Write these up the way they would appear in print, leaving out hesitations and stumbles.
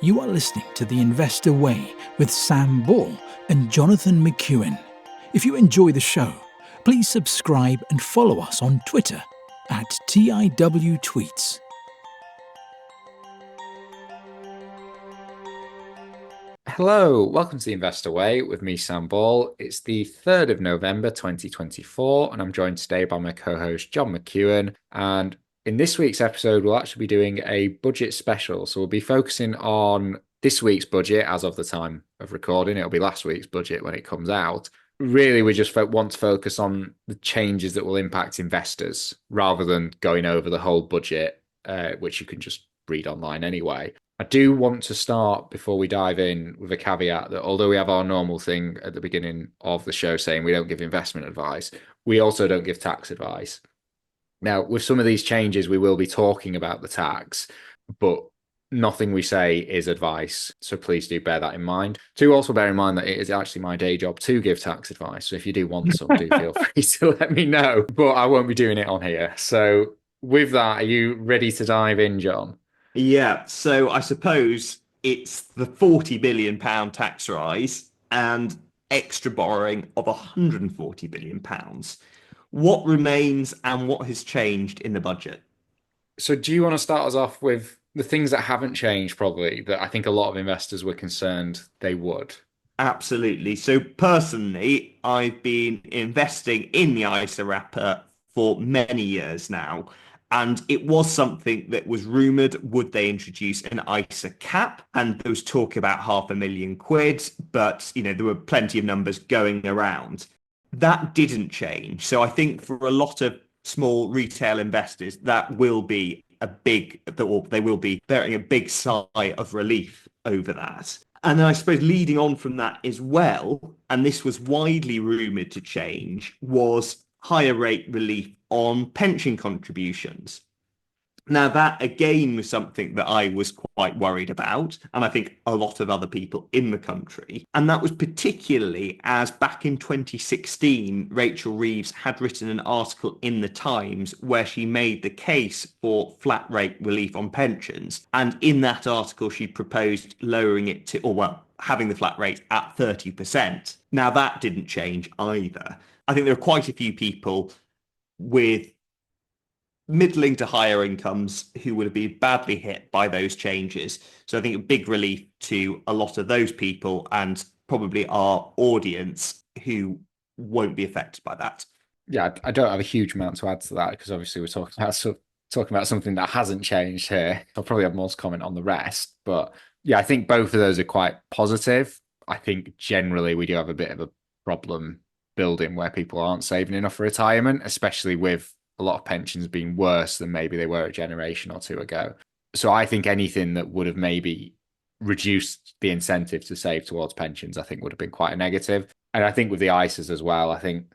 You are listening to The Investor Way with Sam Ball and Jonathan McEwen. If you enjoy the show, please subscribe and follow us on Twitter at TIW Hello, welcome to the Investor Way with me, Sam Ball. It's the 3rd of November 2024, and I'm joined today by my co-host, John McEwen. And in this week's episode, we'll actually be doing a budget special. So we'll be focusing on this week's budget as of the time of recording. It'll be last week's budget when it comes out. Really, we just want to focus on the changes that will impact investors rather than going over the whole budget, which you can just read online anyway. I do want to start before we dive in with a caveat that although we have our normal thing at the beginning of the show saying we don't give investment advice, we also don't give tax advice. Now, with some of these changes, we will be talking about the tax, but nothing we say is advice. So please do bear that in mind. Do also bear in mind that it is actually my day job to give tax advice. So if you do want some, do feel free to let me know, but I won't be doing it on here. So with that, are you ready to dive in, John? Yeah, so I suppose it's the £40 billion tax rise and extra borrowing of £140 billion. What remains and what has changed in the budget? So do you want to start us off with the things that haven't changed, probably, that I think a lot of investors were concerned they would? Absolutely. So personally, I've been investing in the ISA wrapper for many years now. And it was something that was rumoured, would they introduce an ISA cap? And there was talk about £500,000, but there were plenty of numbers going around. That didn't change. So I think for a lot of small retail investors, that will be or they will be bearing a big sigh of relief over that. And then I suppose leading on from that as well, and this was widely rumoured to change, was higher rate relief on pension contributions. Now, that again was something that I was quite worried about, and I think a lot of other people in the country. And that was particularly as back in 2016, Rachel Reeves had written an article in the Times where she made the case for flat rate relief on pensions. And in that article, she proposed lowering it to, or well, having the flat rate at 30%. Now, that didn't change either. I think there are quite a few people with middling to higher incomes who would have been badly hit by those changes. So I think a big relief to a lot of those people and probably our audience who won't be affected by that. Yeah, I don't have a huge amount to add to that because obviously we're talking about something that hasn't changed here. I'll probably have more to comment on the rest, but yeah, I think both of those are quite positive. I think generally we do have a bit of a problem building where people aren't saving enough for retirement, especially with a lot of pensions being worse than maybe they were a generation or two ago. So I think anything that would have maybe reduced the incentive to save towards pensions, I think would have been quite a negative. And I think with the ISAs as well, I think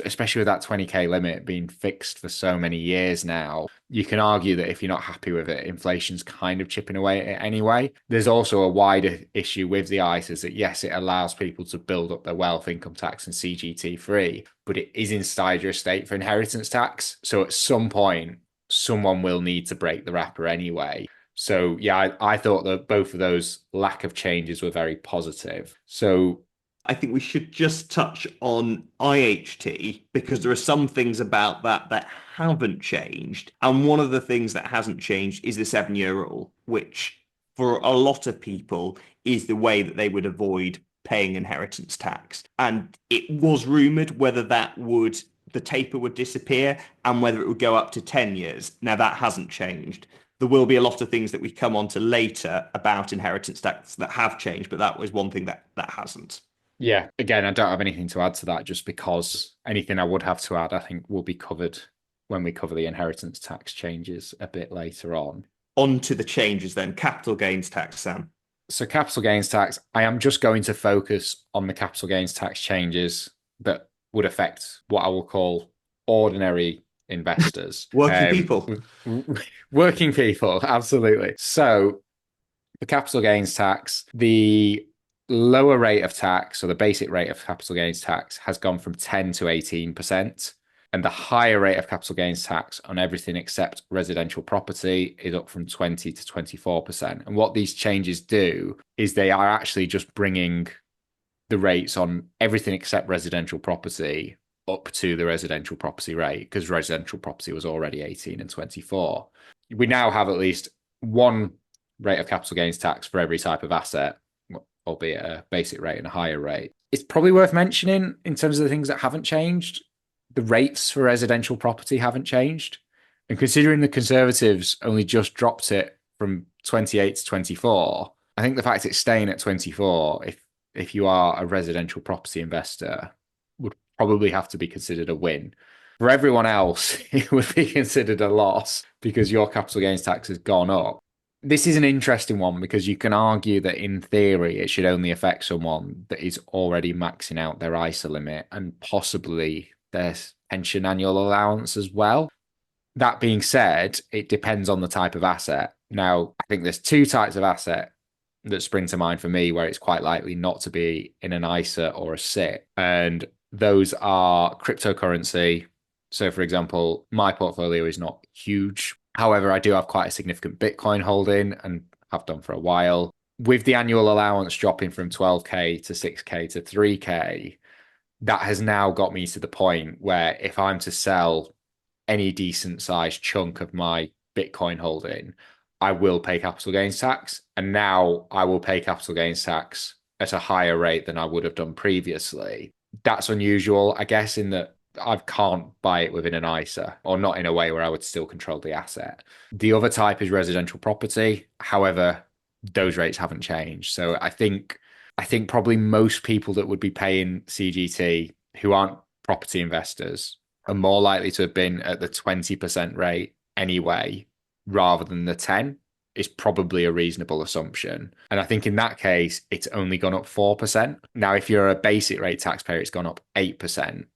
especially with that 20k limit being fixed for so many years now, you can argue that if you're not happy with it, inflation's kind of chipping away at it anyway. There's also a wider issue with the ISAs that yes, it allows people to build up their wealth, income tax and CGT free, but it is inside your estate for inheritance tax. So at some point, someone will need to break the wrapper anyway. So yeah, I thought that both of those lack of changes were very positive. So I think we should just touch on IHT because there are some things about that haven't changed. And one of the things that hasn't changed is the 7-year rule, which for a lot of people is the way that they would avoid paying inheritance tax. And it was rumoured whether the taper would disappear and whether it would go up to 10 years. Now, that hasn't changed. There will be a lot of things that we come on to later about inheritance tax that have changed, but that was one thing that hasn't. yeah, again, I don't have anything to add to that just because anything I would have to add, I think, will be covered when we cover the inheritance tax changes a bit later on. On to the changes then. Capital gains tax, Sam. So, capital gains tax, I am just going to focus on the capital gains tax changes that would affect what I will call ordinary investors. Working people. Working people, absolutely. So, the capital gains tax, the lower rate of tax, or the basic rate of capital gains tax, has gone from 10 to 18%. And the higher rate of capital gains tax on everything except residential property is up from 20 to 24%. And what these changes do is they are actually just bringing the rates on everything except residential property up to the residential property rate, because residential property was already 18 and 24. We now have at least one rate of capital gains tax for every type of asset, albeit a basic rate and a higher rate. It's probably worth mentioning in terms of the things that haven't changed. The rates for residential property haven't changed. And considering the Conservatives only just dropped it from 28 to 24, I think the fact it's staying at 24, if you are a residential property investor, would probably have to be considered a win. For everyone else, it would be considered a loss because your capital gains tax has gone up. This is an interesting one because you can argue that in theory it should only affect someone that is already maxing out their ISA limit and possibly their pension annual allowance as well. That being said, it depends on the type of asset. Now, I think there's two types of asset that spring to mind for me where it's quite likely not to be in an ISA or a SIT. And those are cryptocurrency. So, for example, my portfolio is not huge. However, I do have quite a significant Bitcoin holding and have done for a while. With the annual allowance dropping from 12K to 6K to 3K, that has now got me to the point where if I'm to sell any decent sized chunk of my Bitcoin holding, I will pay capital gains tax. And now I will pay capital gains tax at a higher rate than I would have done previously. That's unusual, I guess, in that I can't buy it within an ISA, or not in a way where I would still control the asset. The other type is residential property. However, those rates haven't changed. So I think probably most people that would be paying CGT who aren't property investors are more likely to have been at the 20% rate anyway, rather than the 10 is probably a reasonable assumption. And I think in that case, it's only gone up 4%. Now, if you're a basic rate taxpayer, it's gone up 8%.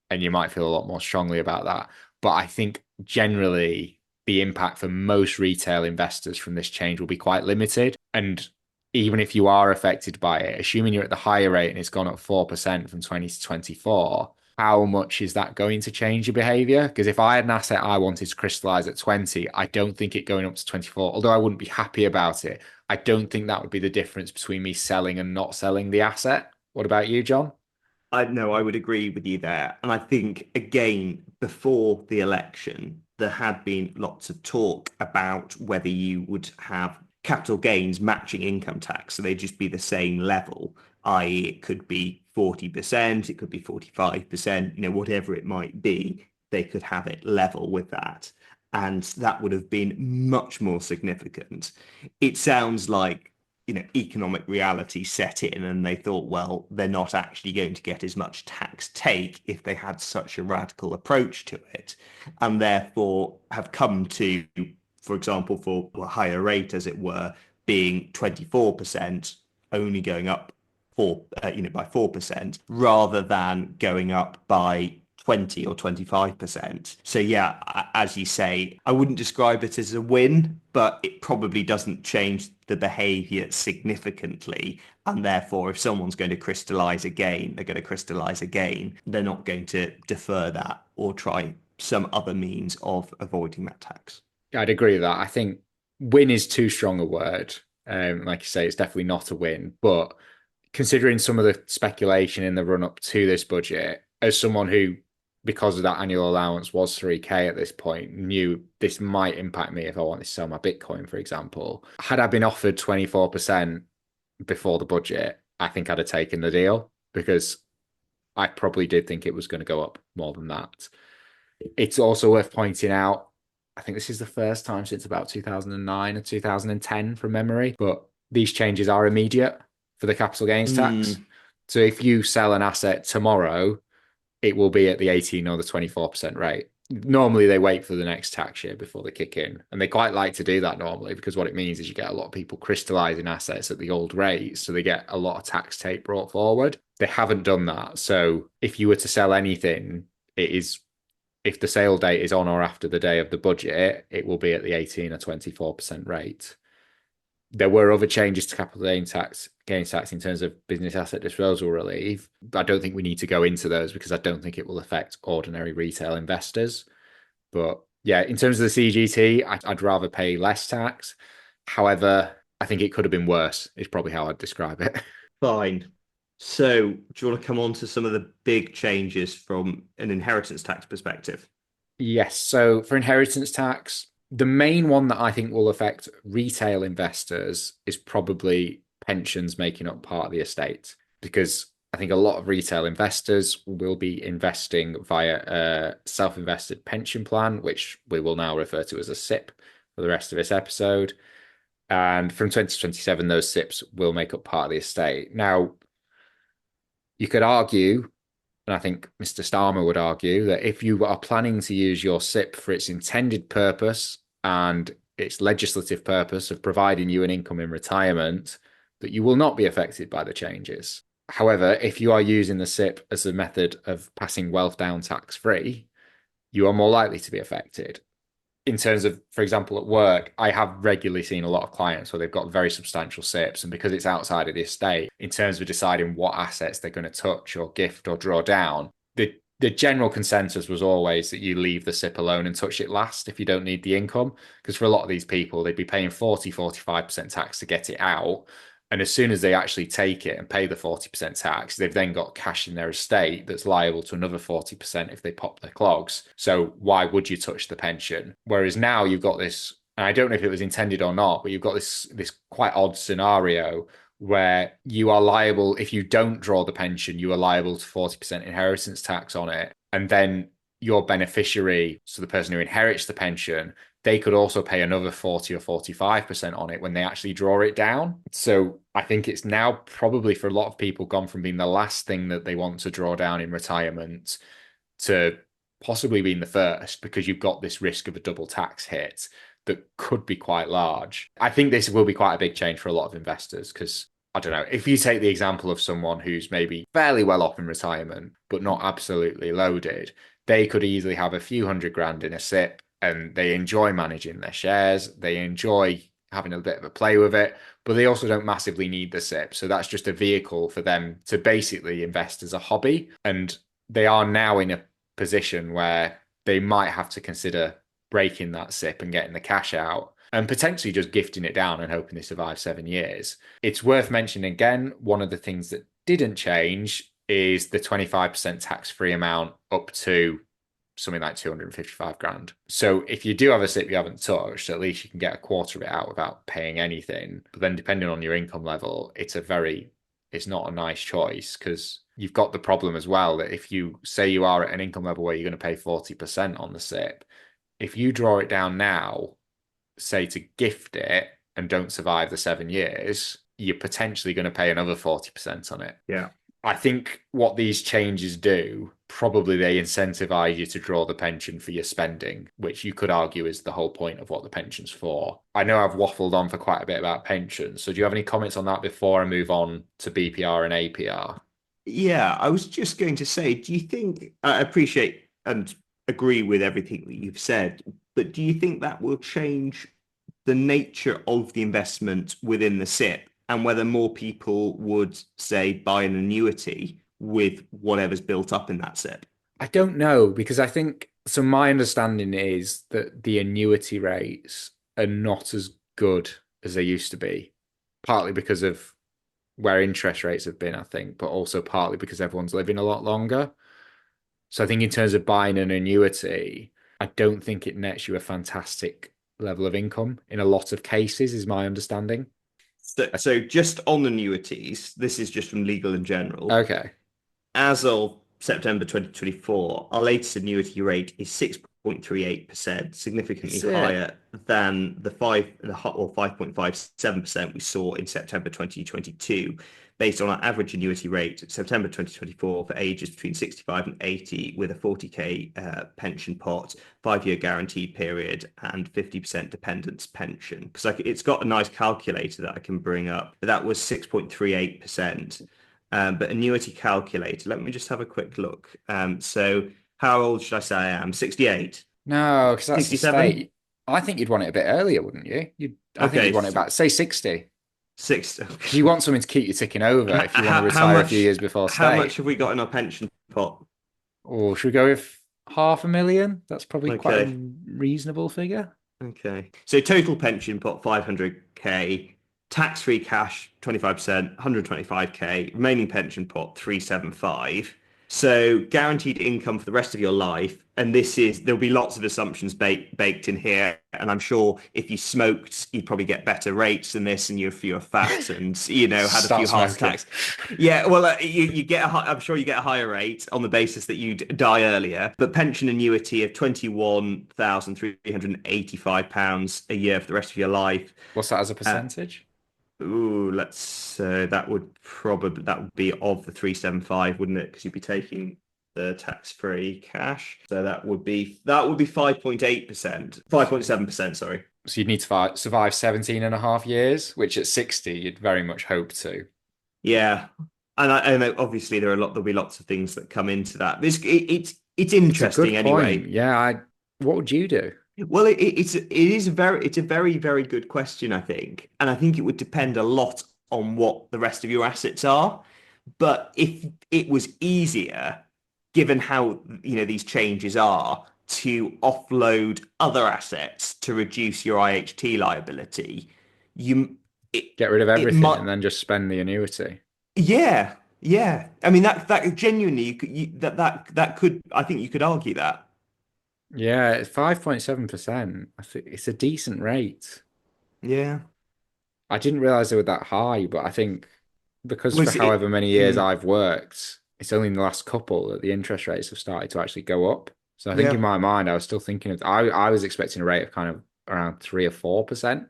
And you might feel a lot more strongly about that. But I think generally the impact for most retail investors from this change will be quite limited. And even if you are affected by it, assuming you're at the higher rate and it's gone up 4% from 20 to 24, how much is that going to change your behavior? Because if I had an asset I wanted to crystallize at 20, I don't think it going up to 24, although I wouldn't be happy about it, I don't think that would be the difference between me selling and not selling the asset. What about you, John? I would agree with you there. And I think, again, before the election, there had been lots of talk about whether you would have capital gains matching income tax. So they'd just be the same level, i.e., it could be 40%, it could be 45%, whatever it might be, they could have it level with that. And that would have been much more significant. It sounds like economic reality set in and they thought, well, they're not actually going to get as much tax take if they had such a radical approach to it, and therefore have come to, for example, for a higher rate, as it were, being 24%, only going up by 4%, rather than going up by 20 or 25%. So yeah, as you say, I wouldn't describe it as a win, but it probably doesn't change the behavior significantly. And therefore, if someone's going to crystallize again, they're going to crystallize again. They're not going to defer that or try some other means of avoiding that tax. I'd agree with that. I think win is too strong a word. Like you say, it's definitely not a win. But considering some of the speculation in the run up to this budget, as someone who, because of that annual allowance, was 3K at this point, knew this might impact me if I wanted to sell my Bitcoin, for example. Had I been offered 24% before the budget, I think I'd have taken the deal because I probably did think it was going to go up more than that. It's also worth pointing out, I think this is the first time since about 2009 or 2010 from memory, but these changes are immediate for the capital gains tax. So if you sell an asset tomorrow, it will be at the 18 or the 24% rate. Normally they wait for the next tax year before they kick in. And they quite like to do that normally because what it means is you get a lot of people crystallizing assets at the old rates. So they get a lot of tax take brought forward. They haven't done that. So if you were to sell anything, if the sale date is on or after the day of the budget, it will be at the 18 or 24% rate. There were other changes to capital gains tax gains tax in terms of business asset disposal relief. I don't think we need to go into those because I don't think it will affect ordinary retail investors. But yeah, in terms of the CGT, I'd rather pay less tax. However, I think it could have been worse, is probably how I'd describe it. Fine. So, do you want to come on to some of the big changes from an inheritance tax perspective? Yes. So for inheritance tax, the main one that I think will affect retail investors is probably pensions making up part of the estate, because I think a lot of retail investors will be investing via a self-invested pension plan, which we will now refer to as a SIP for the rest of this episode. And from 2027, those SIPs will make up part of the estate. Now, you could argue, and I think Mr. Starmer would argue, that if you are planning to use your SIP for its intended purpose and its legislative purpose of providing you an income in retirement, that you will not be affected by the changes. However, if you are using the SIP as a method of passing wealth down tax free, you are more likely to be affected. In terms of, for example, at work, I have regularly seen a lot of clients where they've got very substantial SIPs, and because it's outside of the estate, in terms of deciding what assets they're going to touch or gift or draw down, the general consensus was always that you leave the SIP alone and touch it last if you don't need the income. Because for a lot of these people, they'd be paying 45% tax to get it out. And as soon as they actually take it and pay the 40% tax, they've then got cash in their estate that's liable to another 40% if they pop their clogs. So why would you touch the pension? Whereas now you've got this, and I don't know if it was intended or not, but you've got this quite odd scenario where you are liable, if you don't draw the pension, you are liable to 40% inheritance tax on it. And then your beneficiary, so the person who inherits the pension, they could also pay another 40 or 45% on it when they actually draw it down. So I think it's now probably for a lot of people gone from being the last thing that they want to draw down in retirement to possibly being the first, because you've got this risk of a double tax hit that could be quite large. I think this will be quite a big change for a lot of investors because I don't know, if you take the example of someone who's maybe fairly well off in retirement, but not absolutely loaded, they could easily have a few $100,000 in a SIP and they enjoy managing their shares. They enjoy having a bit of a play with it, but they also don't massively need the SIP. So that's just a vehicle for them to basically invest as a hobby. And they are now in a position where they might have to consider breaking that SIP and getting the cash out and potentially just gifting it down and hoping they survive 7 years. It's worth mentioning again, one of the things that didn't change is the 25% tax-free amount up to something like 255 grand. So if you do have a SIP you haven't touched, at least you can get a quarter of it out without paying anything. But then depending on your income level, it's not a nice choice because you've got the problem as well that if you say you are at an income level where you're going to pay 40% on the SIP, if you draw it down now, say to gift it and don't survive the 7 years, you're potentially going to pay another 40% on it. Yeah. I think what these changes do, probably they incentivize you to draw the pension for your spending, which you could argue is the whole point of what the pension's for. I know I've waffled on for quite a bit about pensions. So do you have any comments on that before I move on to BPR and APR? Yeah, I was just going to say, do you think, I appreciate and agree with everything that you've said, but do you think that will change the nature of the investment within the SIP and whether more people would, say, buy an annuity with whatever's built up in that SIP? I don't know because I think so. My understanding is that the annuity rates are not as good as they used to be, partly because of where interest rates have been, I think, but also partly because everyone's living a lot longer. So I think in terms of buying an annuity, I don't think it nets you a fantastic level of income in a lot of cases, is my understanding. So just on annuities, this is just from Legal in General. Okay. As of September 2024, our latest annuity rate is 6.38%, significantly Is it? higher than the 5.57% we saw in September 2022, based on our average annuity rate September 2024 for ages between 65 and 80 with a 40k pension pot, 5-year guarantee period, and 50% dependence pension. Because it's got a nice calculator that I can bring up. That was 6.38%. But annuity calculator, let me just have a quick look. So how old should I say I am? 68? No, because that's the 67? state. I think you'd want it a bit earlier, wouldn't you? I think Okay, you'd want it about, say, 60. Six. You want something to keep you ticking over if you want to How retire a few much? years before How staying. much have we got in our pension pot? Or should we go with 500,000? That's probably quite a Okay. reasonable figure. Okay. So total pension pot 500k, tax-free cash 25%, 125k, remaining pension pot 375. So guaranteed income for the rest of your life. And there'll be lots of assumptions baked in here. And I'm sure if you smoked, you'd probably get better rates than this, and if you're fat and, had a Start few heart smoking. attacks. Yeah, well, you get I'm sure you get a higher rate on the basis that you'd die earlier. But pension annuity of £21,385 a year for the rest of your life. What's that as a Uh, percentage? Ooh, that would be of the 375, wouldn't it? Because you'd be taking the tax-free cash. So that would be 5.8%, 5.7%, sorry. So you'd need to survive 17 and a half years, which at 60 you'd very much hope to. Yeah. And obviously there'll be lots of things that come into that. It's It's a interesting good point. anyway. Yeah, what would you do? Well, it's a very, very good question, I think. And I think it would depend a lot on what the rest of your assets are. But if it was easier, given how, these changes are, to offload other assets to reduce your IHT liability, you it Get rid of it everything might, and then just spend the annuity. yeah, yeah. I mean, that genuinely, that could, I think you could argue that. Yeah, it's 5.7%. I think it's a decent rate. Yeah. I didn't realize they were that high, but I think because for Was however it? many years I've worked, it's only in the last couple that the interest rates have started to actually go up. So I think in Yeah. my mind, I was still thinking I was expecting a rate of kind of around 3 or 4%,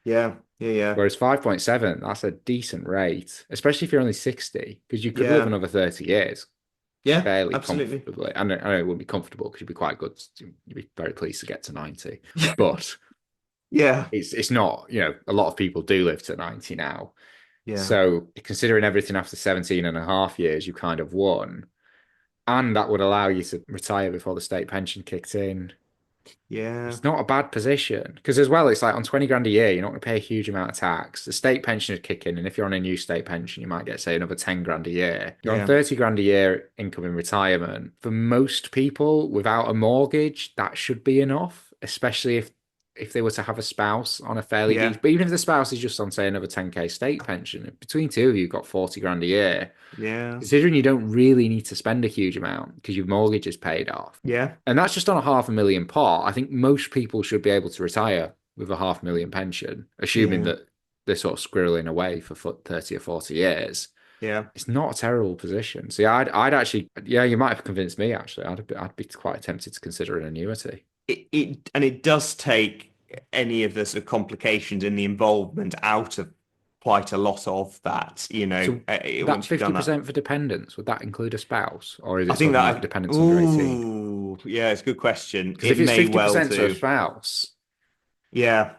Yeah. Yeah. Yeah. whereas 5.7, that's a decent rate, especially if you're only 60, because you could live Yeah. another 30 years Yeah. fairly Absolutely. comfortably. I know it wouldn't be comfortable because you'd be quite good. You'd be very pleased to get to 90, but Yeah. it's not, a lot of people do live to 90 now. Yeah. So considering everything after 17 and a half years, you kind of won. And that would allow you to retire before the state pension kicked in. Yeah. It's not a bad position. Because as well, it's like on 20 grand a year, you're not going to pay a huge amount of tax. The state pension would kick in. And if you're on a new state pension, you might get, say, another 10 grand a year. You're on Yeah. 30 grand a year income in retirement. For most people without a mortgage, that should be enough, especially if they were to have a spouse on a fairly Yeah. decent, but even if the spouse is just on, say, another 10k state pension, between two of you, you've got 40 grand a year. Yeah. Considering you don't really need to spend a huge amount because your mortgage is paid off. Yeah. And that's just on a 500,000 pot. I think most people should be able to retire with a 500,000 pension, assuming Yeah. that they're sort of squirreling away for 30 or 40 years. Yeah. It's not a terrible position. So yeah, I'd actually, yeah, you might have convinced me actually. I'd be quite tempted to consider an annuity. It does take any of the sort of complications in the involvement out of quite a lot of that, So that once you've done that. 50% for dependents, would that include a spouse? Or is I it think sort of like that, dependents under 18? ooh, yeah, it's a good question. Because It if it's may well 50% to a do. spouse, Yeah.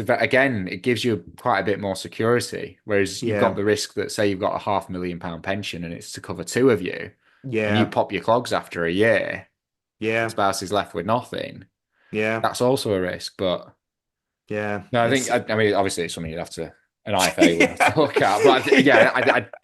again, it gives you quite a bit more security. Whereas you've got Yeah. the risk that, say, you've got a £500,000 pension and it's to cover two of you, and you Yeah. pop your clogs after a year, the Yeah. spouse is left with nothing. Yeah. That's also a risk. But Yeah. no, I think, I mean, obviously, it's something an IFA would have to look at. But yeah,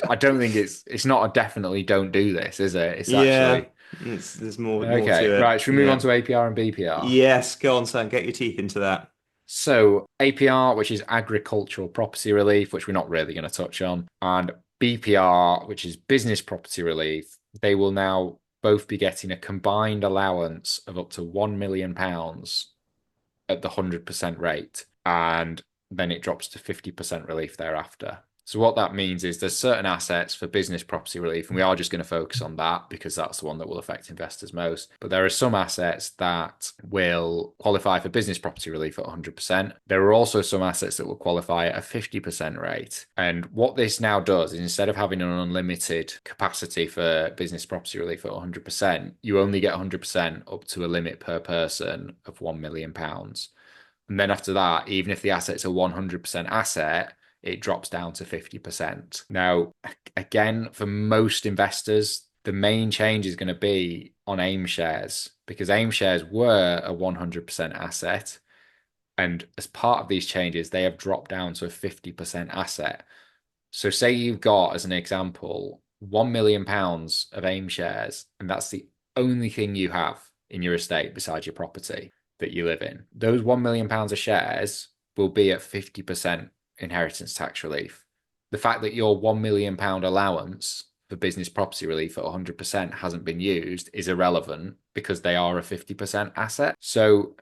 I don't think it's not a definitely don't do this, is it? It's Yeah. actually There's more okay. to it. Right. Should we move on Yeah. to APR and BPR? Yes, go on, Sam. Get your teeth into that. So APR, which is agricultural property relief, which we're not really going to touch on, and BPR, which is business property relief, they will now both be getting a combined allowance of up to £1 million at the 100% rate. And then it drops to 50% relief thereafter. So what that means is there's certain assets for business property relief, and we are just going to focus on that because that's the one that will affect investors most. But there are some assets that will qualify for business property relief at 100%. There are also some assets that will qualify at a 50% rate. And what this now does is instead of having an unlimited capacity for business property relief at 100%, you only get 100% up to a limit per person of £1 million. And then after that, even if the asset's a 100% asset, it drops down to 50%. Now, again, for most investors, the main change is going to be on AIM shares because AIM shares were a 100% asset. And as part of these changes, they have dropped down to a 50% asset. So say you've got, as an example, £1 million of AIM shares, and that's the only thing you have in your estate besides your property that you live in. Those £1 million of shares will be at 50% inheritance tax relief. The fact that your £1 million allowance for business property relief at 100% hasn't been used is irrelevant because they are a 50% asset. So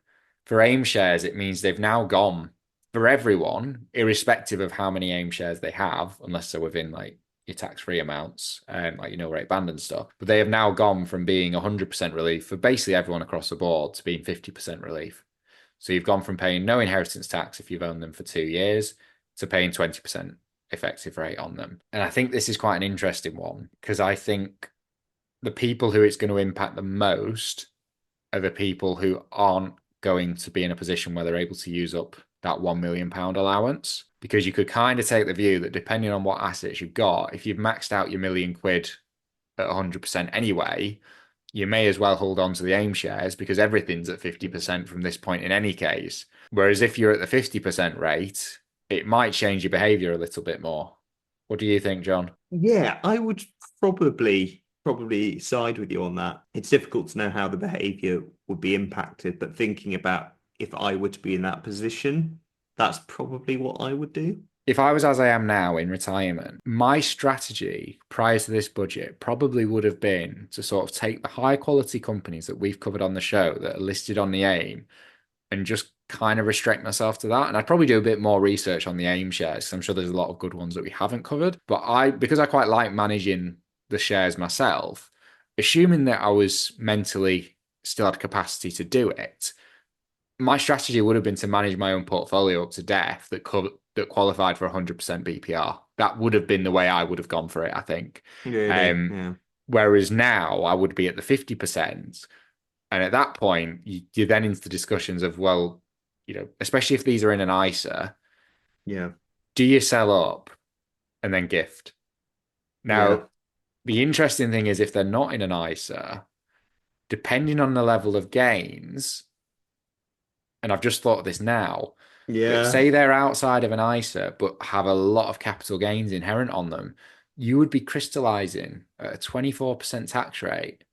for AIM shares, it means they've now gone for everyone, irrespective of how many AIM shares they have, unless they're within like your tax-free amounts, like your no rate band and stuff. But they have now gone from being 100% relief for basically everyone across the board to being 50% relief. So you've gone from paying no inheritance tax if you've owned them for 2 years to paying 20% effective rate on them. And I think this is quite an interesting one because I think the people who it's going to impact the most are the people who aren't going to be in a position where they're able to use up that £1 million allowance. Because you could kind of take the view that depending on what assets you've got, if you've maxed out your £1 million at 100% anyway, you may as well hold on to the AIM shares because everything's at 50% from this point in any case. Whereas if you're at the 50% rate, it might change your behavior a little bit more. What do you think, John? Yeah, I would probably side with you on that. It's difficult to know how the behavior would be impacted, but thinking about if I were to be in that position, that's probably what I would do. If I was as I am now in retirement, my strategy prior to this budget probably would have been to sort of take the high quality companies that we've covered on the show that are listed on the AIM and just kind of restrict myself to that. And I'd probably do a bit more research on the AIM shares. 'Cause I'm sure there's a lot of good ones that we haven't covered. But because I quite like managing the shares myself, assuming that I was mentally still had capacity to do it, my strategy would have been to manage my own portfolio up to death that qualified for 100% BPR. That would have been the way I would have gone for it, I think. Really? Yeah. Whereas now I would be at the 50%. And at that point, you're then into the discussions of, well, especially if these are in an ISA, Yeah. do you sell up and then gift? Yeah. Now, the interesting thing is if they're not in an ISA, depending on the level of gains, and I've just thought of this now, but Yeah. say they're outside of an ISA but have a lot of capital gains inherent on them, you would be crystallizing at a 24% tax rate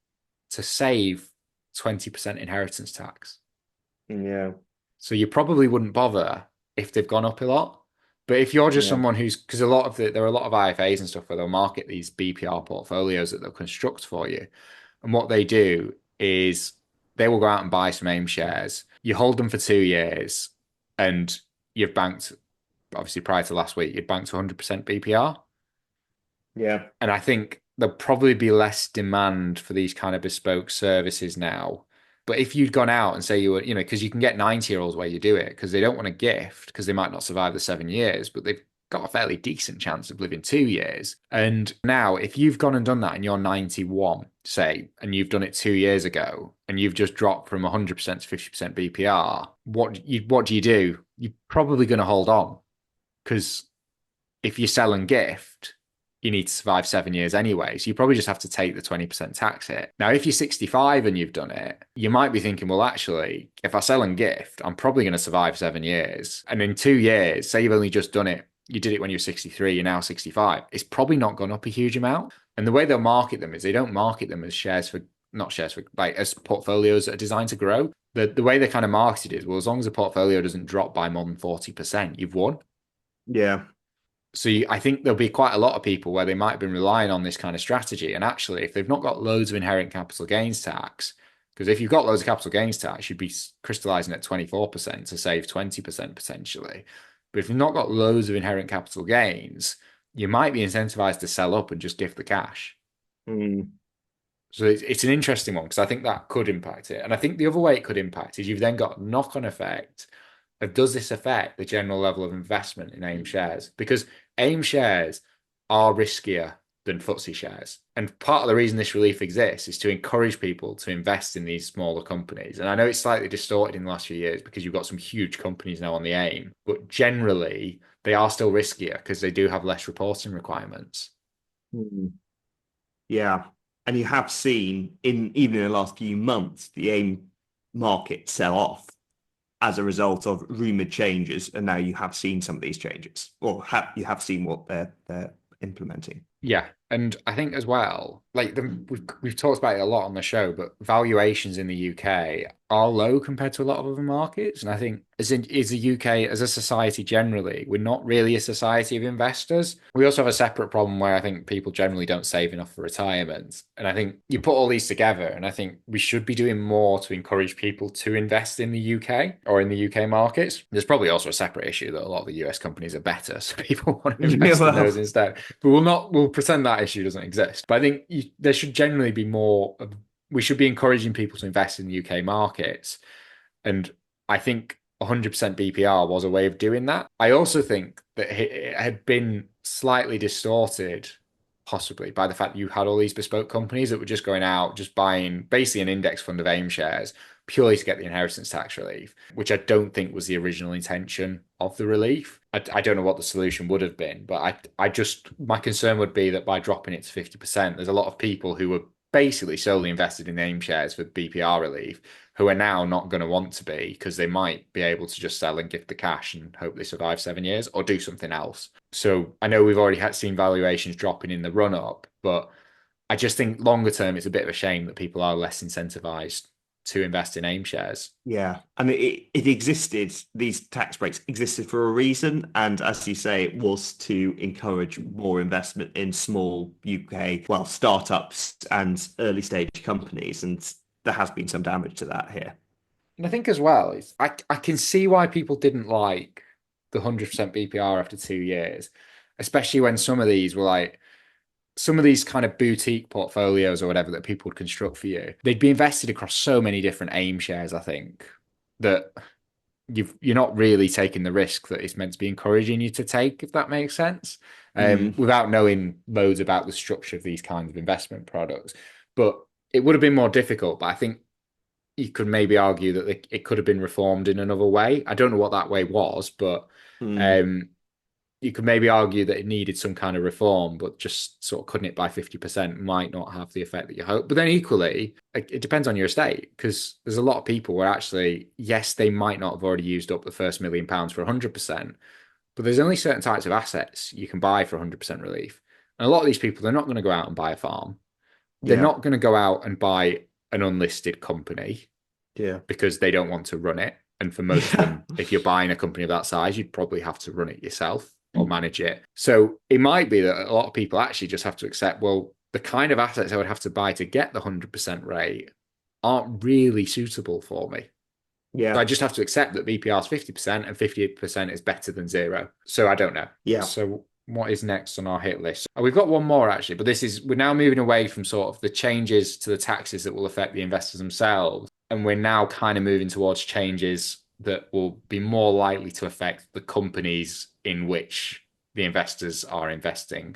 to save 20% inheritance tax. Yeah. So you probably wouldn't bother if they've gone up a lot. But if you're just Yeah. someone because there are a lot of IFAs and stuff where they'll market these BPR portfolios that they'll construct for you. And what they do is they will go out and buy some AIM shares. You hold them for 2 years and you've banked, obviously prior to last week, you'd banked 100% BPR. Yeah. And I think there'll probably be less demand for these kind of bespoke services now. But if you'd gone out and say you were, because you can get 90-year-olds where you do it because they don't want to gift because they might not survive the 7 years, but they've got a fairly decent chance of living 2 years. And now, if you've gone and done that and you're 91, say, and you've done it 2 years ago, and you've just dropped from 100% to 50% BPR, what do you do? You're probably going to hold on because if you sell and gift, you need to survive 7 years anyway. So you probably just have to take the 20% tax hit. Now, if you're 65 and you've done it, you might be thinking, well, actually, if I sell and gift, I'm probably going to survive 7 years. And in 2 years, say you've only just done it, you did it when you were 63, you're now 65. It's probably not gone up a huge amount. And the way they'll market them is they don't market them as not shares for, like, as portfolios that are designed to grow. The way they kind of market it is, well, as long as the portfolio doesn't drop by more than 40%, you've won. Yeah. So I think there'll be quite a lot of people where they might have been relying on this kind of strategy. And actually, if they've not got loads of inherent capital gains tax, because if you've got loads of capital gains tax, you'd be crystallizing at 24% to save 20% potentially. But if you've not got loads of inherent capital gains, you might be incentivized to sell up and just gift the cash. Mm. So it's an interesting one because I think that could impact it. And I think the other way it could impact is you've then got knock-on effect of, does this affect the general level of investment in AIM shares? Because AIM shares are riskier than FTSE shares. And part of the reason this relief exists is to encourage people to invest in these smaller companies. And I know it's slightly distorted in the last few years because you've got some huge companies now on the AIM, but generally they are still riskier because they do have less reporting requirements. Mm. Yeah. And you have seen even in the last few months, the AIM market sell off. as a result of rumored changes, and now you have seen some of these changes, or you have seen what they're implementing. Yeah, and I think as well, like we've talked about it a lot on the show, but valuations in the UK are low compared to a lot of other markets. And I think is the UK as a society generally, we're not really a society of investors. We also have a separate problem where I think people generally don't save enough for retirement. And I think you put all these together, and I think we should be doing more to encourage people to invest in the UK or in the UK markets. There's probably also a separate issue that a lot of the US companies are better, so people want to invest in those instead. But we'll pretend that issue doesn't exist. But I think there should generally be more. We should be encouraging people to invest in the UK markets. And I think 100% BPR was a way of doing that. I also think that it had been slightly distorted, possibly, by the fact that you had all these bespoke companies that were just going out, just buying basically an index fund of AIM shares purely to get the inheritance tax relief, which I don't think was the original intention of the relief. I don't know what the solution would have been, but my concern would be that by dropping it to 50%, there's a lot of people who were basically solely invested in AIM shares for BPR relief who are now not going to want to be because they might be able to just sell and gift the cash and hope they survive 7 years or do something else. So I know we've already seen valuations dropping in the run up, but I just think longer term, it's a bit of a shame that people are less incentivized to invest in AIM shares. Yeah, and it existed, these tax breaks existed for a reason. And as you say, it was to encourage more investment in small UK, well, startups and early stage companies. And there has been some damage to that here. And I think as well, I can see why people didn't like the 100% BPR after 2 years, especially when some of these were like, some of these kind of boutique portfolios or whatever that people would construct for you, they'd be invested across so many different AIM shares, I think, that you're not really taking the risk that it's meant to be encouraging you to take, if that makes sense, without knowing loads about the structure of these kinds of investment products. But it would have been more difficult, but I think you could maybe argue that it could have been reformed in another way. I don't know what that way was, but you could maybe argue that it needed some kind of reform, but just sort of cutting it by 50% might not have the effect that you hope. But then equally, it depends on your estate, because there's a lot of people where actually, yes, they might not have already used up the first £1 million for 100%, but there's only certain types of assets you can buy for 100% relief. And a lot of these people, they're not going to go out and buy a farm. They're not going to go out and buy an unlisted company because they don't want to run it. And for most of them, if you're buying a company of that size, you'd probably have to run it yourself or manage it. So it might be that a lot of people actually just have to accept, well, the kind of assets I would have to buy to get the 100% rate aren't really suitable for me. Yeah. So I just have to accept that BPR is 50% and 50% is better than zero. So I don't know. Yeah. So what is next on our hit list? We've got one more actually, but we're now moving away from sort of the changes to the taxes that will affect the investors themselves. And we're now kind of moving towards changes that will be more likely to affect the companies in which the investors are investing.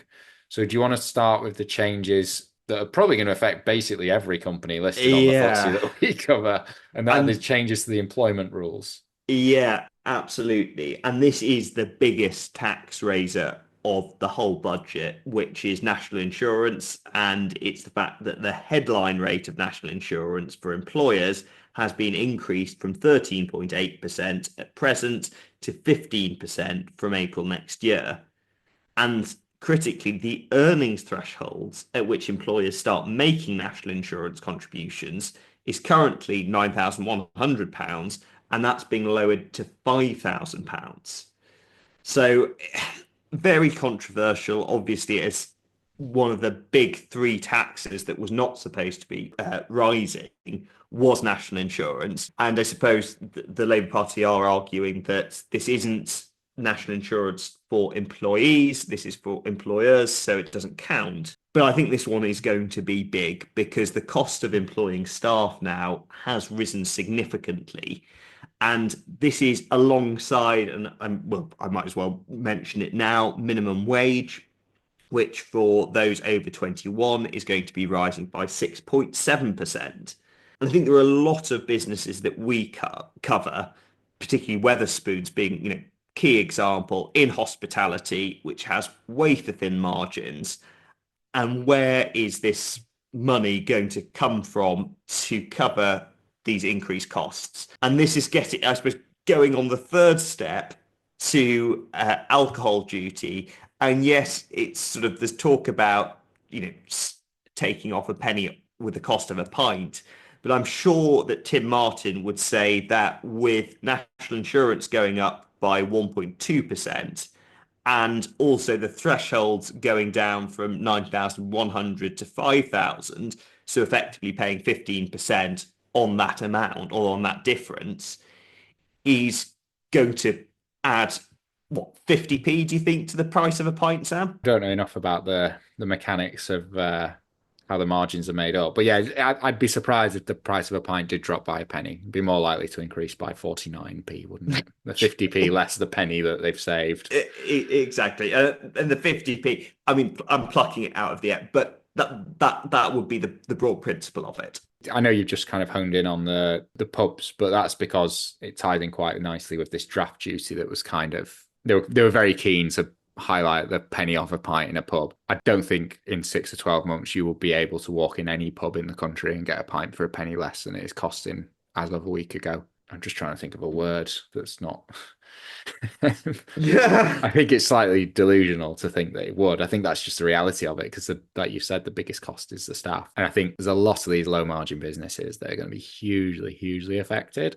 So do you want to start with the changes that are probably going to affect basically every company listed on the FTSE that we cover, and that is changes to the employment rules? Yeah, absolutely. And this is the biggest tax raiser of the whole budget, which is national insurance. And it's the fact that the headline rate of national insurance for employers has been increased from 13.8% at present to 15% from April next year. And critically, the earnings thresholds at which employers start making national insurance contributions is currently £9,100, and that's being lowered to £5,000. So very controversial, obviously, as one of the big three taxes that was not supposed to be rising was national insurance. And I suppose the Labour Party are arguing that this isn't national insurance for employees, this is for employers, so it doesn't count. But I think this one is going to be big because the cost of employing staff now has risen significantly. And this is alongside, and well, I might as well mention it now, minimum wage, which for those over 21 is going to be rising by 6.7%. And I think there are a lot of businesses that we cover, particularly Weatherspoons being, key example in hospitality, which has wafer thin margins. And where is this money going to come from to cover these increased costs? And this is I suppose, going on the third step to alcohol duty. And yes, it's sort of there's talk about, taking off a penny with the cost of a pint. But I'm sure that Tim Martin would say that with national insurance going up by 1.2%, and also the thresholds going down from 9,100 to 5,000, so effectively paying 15% on that amount or on that difference, he's going to add what, 50p, do you think, to the price of a pint, Sam? I don't know enough about the mechanics of how the margins are made up. But yeah, I'd be surprised if the price of a pint did drop by a penny. It'd be more likely to increase by 49p, wouldn't it? The 50p less the penny that they've saved. Exactly. And the 50p, I mean, I'm plucking it out of the air, but that would be the broad principle of it. I know you've just kind of honed in on the pubs, but that's because it tied in quite nicely with this draft duty that was kind of they were very keen to highlight the penny off a pint in a pub. I don't think in 6 to 12 months you will be able to walk in any pub in the country and get a pint for a penny less than it is costing as of a week ago. I'm just trying to think of a word that's not. Yeah. I think it's slightly delusional to think that it would. I think that's just the reality of it because, like you said, the biggest cost is the staff. And I think there's a lot of these low margin businesses that are going to be hugely, hugely affected.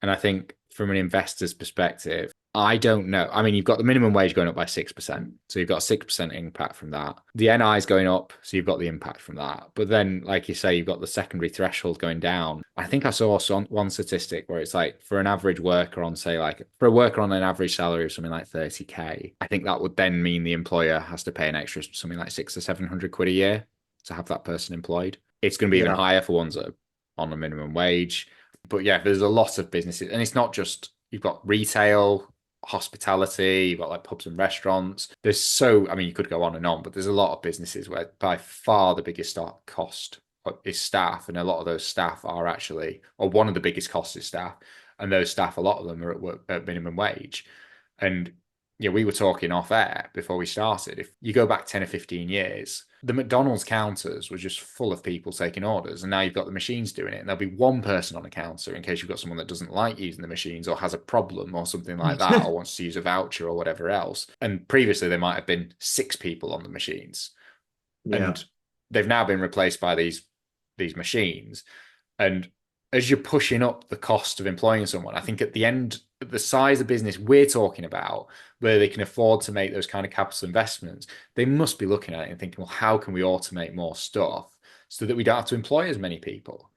And I think from an investor's perspective, I don't know. I mean, you've got the minimum wage going up by 6%. So you've got a 6% impact from that. The NI is going up. So you've got the impact from that. But then, like you say, you've got the secondary threshold going down. I think I saw one statistic where it's like for an average worker on, say, like for a worker on an average salary of something like 30k, I think that would then mean the employer has to pay an extra something like 600 or 700 quid a year to have that person employed. It's going to be even higher for ones that are on a minimum wage. But yeah, there's a lot of businesses, and it's not just, you've got retail, hospitality, you've got like pubs and restaurants. I mean, you could go on and on, but there's a lot of businesses where by far the biggest cost is staff. And a lot of those staff are actually, or one of the biggest costs is staff. And those staff, a lot of them are at minimum wage. And yeah, we were talking off air before we started. If you go back 10 or 15 years, the McDonald's counters were just full of people taking orders. And now you've got the machines doing it. And there'll be one person on the counter in case you've got someone that doesn't like using the machines or has a problem or something like that, or wants to use a voucher or whatever else. And previously there might have been 6 people on the machines. Yeah. And they've now been replaced by these machines. And as you're pushing up the cost of employing someone, I think at the end, the size of business we're talking about, where they can afford to make those kind of capital investments, they must be looking at it and thinking, well, how can we automate more stuff so that we don't have to employ as many people?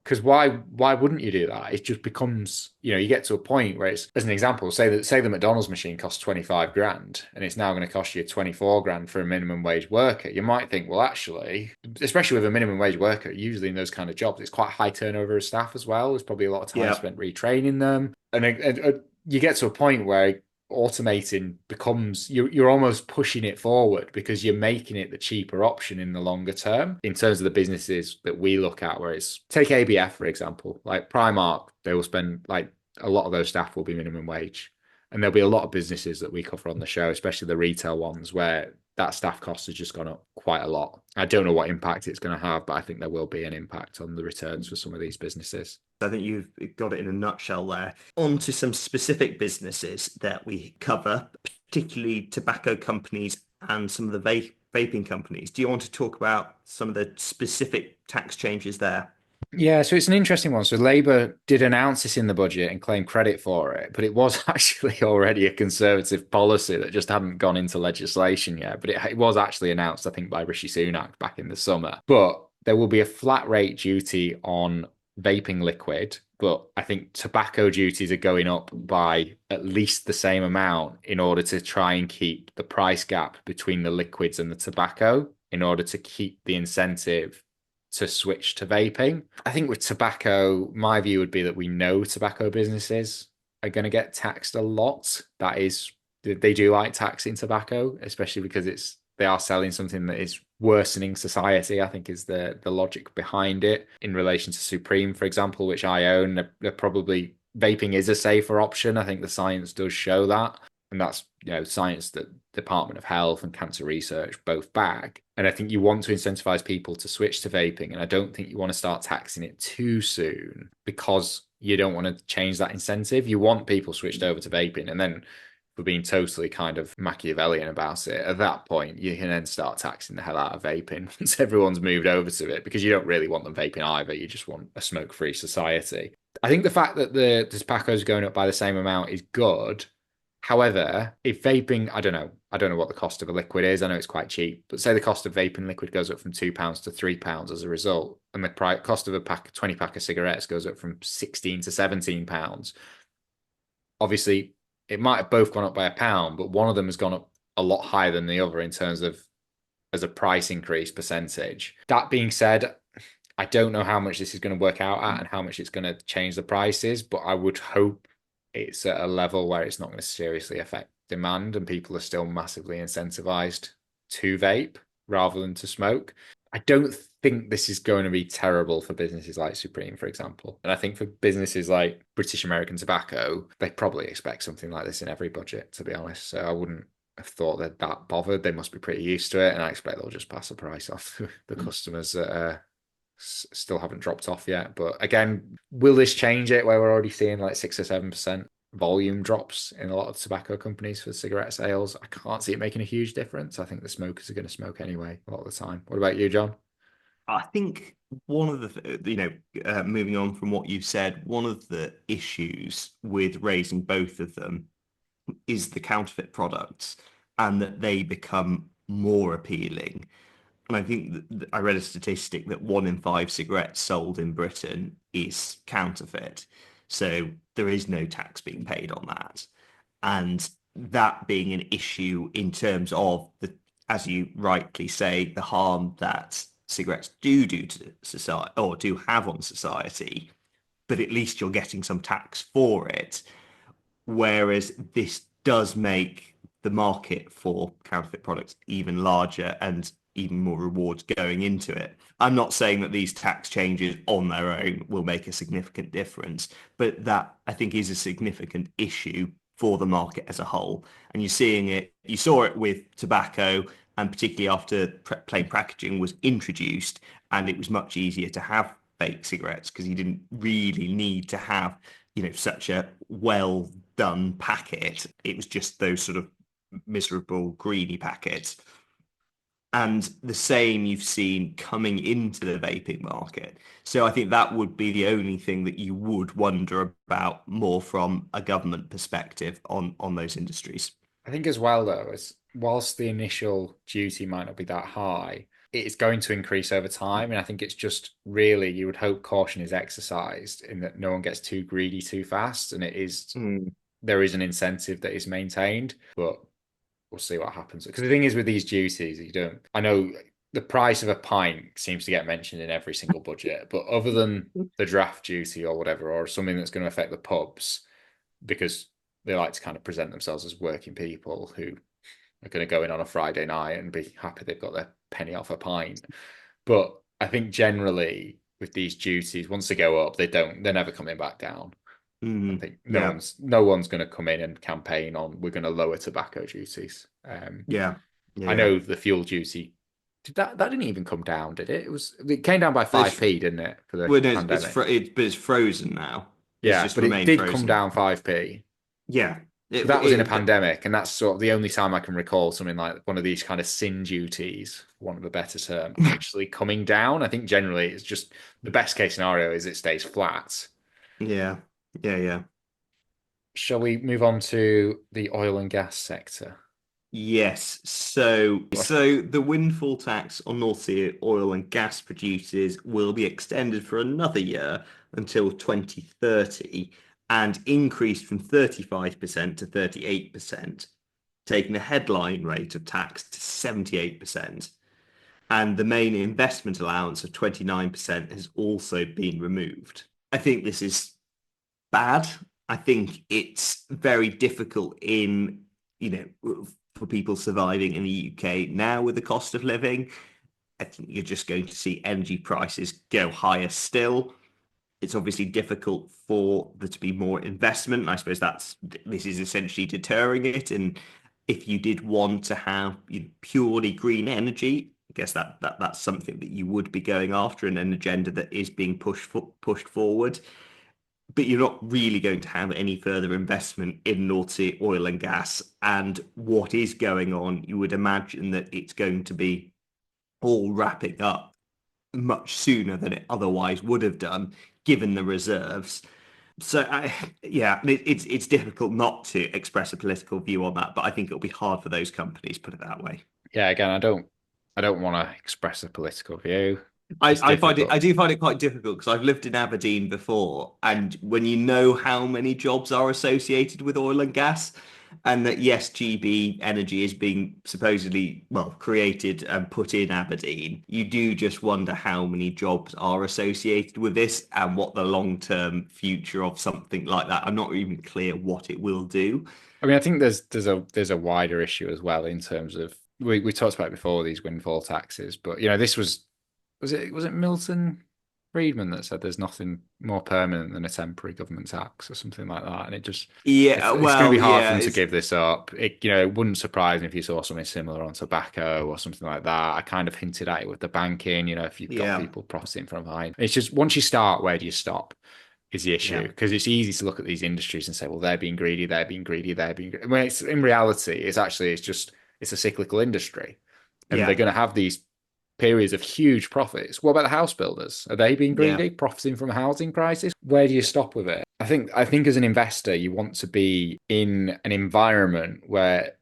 Because why wouldn't you do that? It just becomes, you get to a point where it's, as an example, say the McDonald's machine costs 25 grand and it's now going to cost you 24 grand for a minimum wage worker. You might think, well, actually, especially with a minimum wage worker, usually in those kind of jobs, it's quite high turnover of staff as well. There's probably a lot of time spent retraining them. And you get to a point where automating becomes, you're almost pushing it forward because you're making it the cheaper option in the longer term. In terms of the businesses that we look at, where it's, take ABF for example, like Primark, they will spend, like, a lot of those staff will be minimum wage, and there'll be a lot of businesses that we cover on the show, especially the retail ones, where that staff cost has just gone up quite a lot. I don't know what impact it's going to have, but I think there will be an impact on the returns for some of these businesses. I think you've got it in a nutshell there. On to some specific businesses that we cover, particularly tobacco companies and some of the vaping companies. Do you want to talk about some of the specific tax changes there? Yeah, so it's an interesting one. So Labour did announce this in the budget and claim credit for it, but it was actually already a Conservative policy that just hadn't gone into legislation yet. But it was actually announced, I think, by Rishi Sunak back in the summer. But there will be a flat rate duty on vaping liquid, but I think tobacco duties are going up by at least the same amount in order to try and keep the price gap between the liquids and the tobacco, in order to keep the incentive to switch to vaping. I think with tobacco, my view would be that we know tobacco businesses are going to get taxed a lot. That is, they do like taxing tobacco, especially because they are selling something that is worsening society, I think, is the logic behind it. In relation to Supreme, for example, which I own, they're probably, vaping is a safer option. I think the science does show that. And that's, science that Department of Health and Cancer Research both back. And I think you want to incentivize people to switch to vaping. And I don't think you want to start taxing it too soon, because you don't want to change that incentive. You want people switched over to vaping, and then for being totally kind of Machiavellian about it, at that point, you can then start taxing the hell out of vaping once everyone's moved over to it, because you don't really want them vaping either. You just want a smoke-free society. I think the fact that the tobacco is going up by the same amount is good. However, if vaping, I don't know what the cost of a liquid is. I know it's quite cheap, but say the cost of vaping liquid goes up from £2 to £3 as a result, and the cost of a 20 pack of cigarettes goes up from £16 to £17. Obviously, it might have both gone up by £1, but one of them has gone up a lot higher than the other in terms of as a price increase percentage. That being said, I don't know how much this is going to work out at and how much it's going to change the prices, but I would hope it's at a level where it's not going to seriously affect demand and people are still massively incentivized to vape rather than to smoke. I don't think this is going to be terrible for businesses like Supreme, for example. And I think for businesses like British American Tobacco, they probably expect something like this in every budget, to be honest. So I wouldn't have thought they're that bothered. They must be pretty used to it. And I expect they'll just pass the price off to the customers that still haven't dropped off yet. But again, will this change it where we're already seeing like 6 or 7% volume drops in a lot of tobacco companies for cigarette sales? I can't see it making a huge difference. I think the smokers are going to smoke anyway a lot of the time. What about you, John? I think one of moving on from what you've said, one of the issues with raising both of them is the counterfeit products and that they become more appealing. And I think that I read a statistic that 1 in 5 cigarettes sold in Britain is counterfeit. So there is no tax being paid on that. And that being an issue in terms of the, as you rightly say, the harm that cigarettes do to society or do have on society, but at least you're getting some tax for it. Whereas this does make the market for counterfeit products even larger and even more rewards going into it. I'm not saying that these tax changes on their own will make a significant difference, but that I think is a significant issue for the market as a whole. And you're seeing it, you saw it with tobacco, and particularly after plain packaging was introduced, and it was much easier to have fake cigarettes because you didn't really need to have, such a well done packet. It was just those sort of miserable greeny packets. And the same you've seen coming into the vaping market. So I think that would be the only thing that you would wonder about more from a government perspective on those industries. I think as well, though, as whilst the initial duty might not be that high, it is going to increase over time. And I think it's just really, you would hope caution is exercised in that no one gets too greedy too fast. And there is an incentive that is maintained, but we'll see what happens. Because the thing is with these duties, I know the price of a pint seems to get mentioned in every single budget, but other than the draft duty or whatever, or something that's going to affect the pubs, because they like to kind of present themselves as working people who are going to go in on a Friday night and be happy they've got their penny off a pint. But I think generally with these duties, once they go up, they're never coming back down. I think no one's going to come in and campaign on we're going to lower tobacco duties. I know the fuel duty that didn't even come down, did it? It came down by 5p, didn't it, for the pandemic? But it's frozen now. Yeah, but it did come down 5p. Yeah. That was in a pandemic, and that's sort of the only time I can recall something like one of these kind of sin duties, for want of a better term, actually coming down. I think generally it's just the best case scenario is it stays flat. Yeah. Shall we move on to the oil and gas sector? Yes. So the windfall tax on North Sea oil and gas producers will be extended for another year until 2030 and increased from 35% to 38%, taking the headline rate of tax to 78%. And the main investment allowance of 29% has also been removed. I think this is bad. I think it's very difficult for people surviving in the UK now with the cost of living. I think you're just going to see energy prices go higher still. It's obviously difficult for there to be more investment. And I suppose this is essentially deterring it. And if you did want to have purely green energy, I guess that's something that you would be going after and an agenda that is being pushed forward. but you're not really going to have any further investment in North Sea oil and gas. And what is going on, you would imagine that it's going to be all wrapping up much sooner than it otherwise would have done, given the reserves. So, yeah, it's difficult not to express a political view on that, but I think it'll be hard for those companies, put it that way. Yeah, again, I don't want to express a political view. I, It's I find it difficult. I do find it quite difficult because I've lived in Aberdeen before, and when you know how many jobs are associated with oil and gas, and that yes, GB Energy is being supposedly created and put in Aberdeen, you do just wonder how many jobs are associated with this and what the long-term future of something like that. I'm not even clear what it will do. I mean, I think there's a wider issue as well in terms of we talked about before these windfall taxes, but this was it Milton Friedman that said there's nothing more permanent than a temporary government tax or something like that, and Yeah, it's going to be hard for yeah, them to give this up. It wouldn't surprise me if you saw something similar on tobacco or something like that. I kind of hinted at it with the banking, if you've got yeah, people profiting from behind. It's just once you start, where do you stop? Is the issue yeah, because it's easy to look at these industries and say, well, they're being greedy, they're being greedy, they're being greedy. When it's in reality, it's a cyclical industry, and they're yeah, going to have these periods of huge profits. What about the house builders? Are they being yeah, greedy, profiting from a housing crisis? Where do you stop with it? I think as an investor, you want to be in an environment where,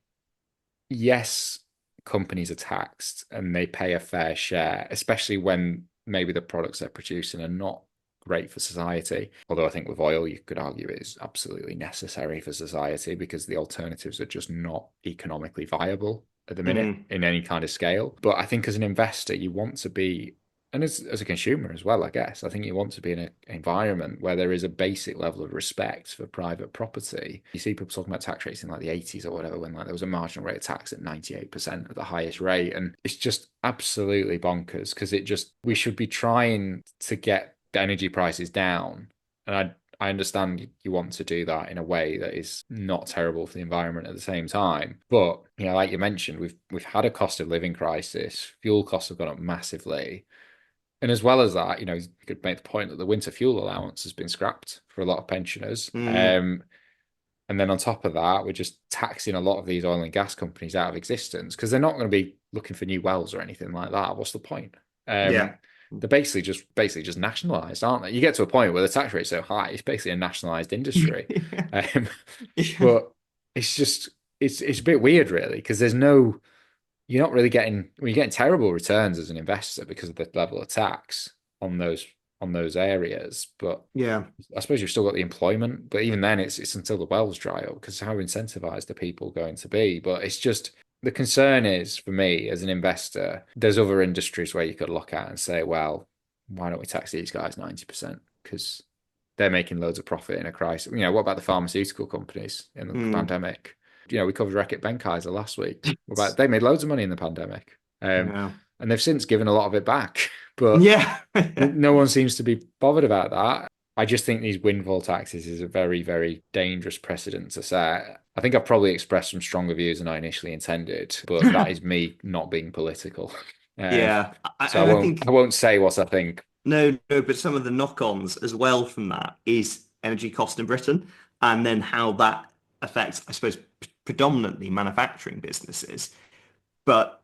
yes, companies are taxed and they pay a fair share, especially when maybe the products they're producing are not great for society. Although I think with oil, you could argue it is absolutely necessary for society because the alternatives are just not economically viable at the minute mhm, in any kind of scale. But I think as an investor, you want to be, and as a consumer as well, I guess, I think you want to be in an environment where there is a basic level of respect for private property. You see people talking about tax rates in like the 80s or whatever, when like there was a marginal rate of tax at 98% at the highest rate. And it's just absolutely bonkers because we should be trying to get the energy prices down. And I understand you want to do that in a way that is not terrible for the environment at the same time. But like you mentioned, we've had a cost of living crisis. Fuel costs have gone up massively. And as well as that, you could make the point that the winter fuel allowance has been scrapped for a lot of pensioners. mm, And then on top of that, we're just taxing a lot of these oil and gas companies out of existence because they're not going to be looking for new wells or anything like that. What's the point? yeah. They're basically just nationalized, aren't they? You get to a point where the tax rate's so high, it's basically a nationalized industry. Um, Yeah. but it's a bit weird, really, because you're not really you're getting terrible returns as an investor because of the level of tax on those areas. But Yeah. I suppose you've still got the employment, but even then it's until the wells dry up because how incentivized are people going to be? But it's just the concern is for me as an investor, there's other industries where you could look at and say, well, why don't we tax these guys 90%? Because they're making loads of profit in a crisis. What about the pharmaceutical companies in the Mm. pandemic? We covered Reckitt Benckiser last week. What about they made loads of money in the pandemic, Yeah. and they've since given a lot of it back, but Yeah. no one seems to be bothered about that. I just think these windfall taxes is a very, very dangerous precedent to set. I think I've probably expressed some stronger views than I initially intended, but that is me not being political. Um, Yeah. so I And I won't I think won't say what I think. no, but some of the knock-ons as well from that is energy cost in Britain, and then how that affects, I suppose, predominantly manufacturing businesses. But